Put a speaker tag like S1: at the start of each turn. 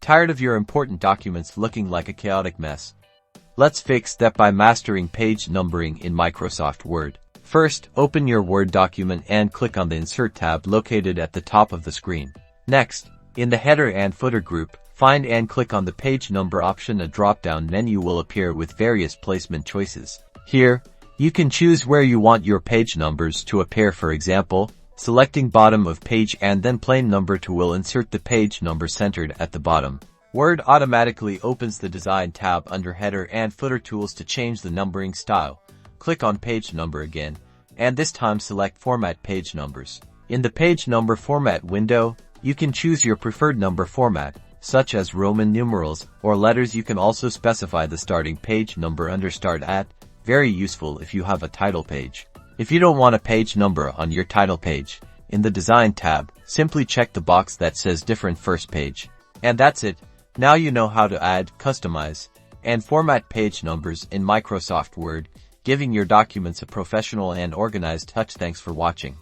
S1: Tired of your important documents looking like a chaotic mess? Let's fix that by mastering page numbering in Microsoft Word. First, open your Word document and click on the Insert tab located at the top of the screen. Next, in the Header and Footer group, find and click on the Page Number option. A drop-down menu will appear with various placement choices. Here, you can choose where you want your page numbers to appear. For example, selecting bottom of page and then plain number 2 will insert the page number centered at the bottom. Word automatically opens the Design tab under Header and Footer tools. To change the numbering style, click on Page Number again, and this time select Format Page Numbers. In the Page Number Format window, you can choose your preferred number format, such as Roman numerals or letters. You can also specify the starting page number under Start At, very useful if you have a title page. If you don't want a page number on your title page, in the Design tab, simply check the box that says Different First Page. And that's it. Now you know how to add, customize, and format page numbers in Microsoft Word, giving your documents a professional and organized touch. Thanks for watching.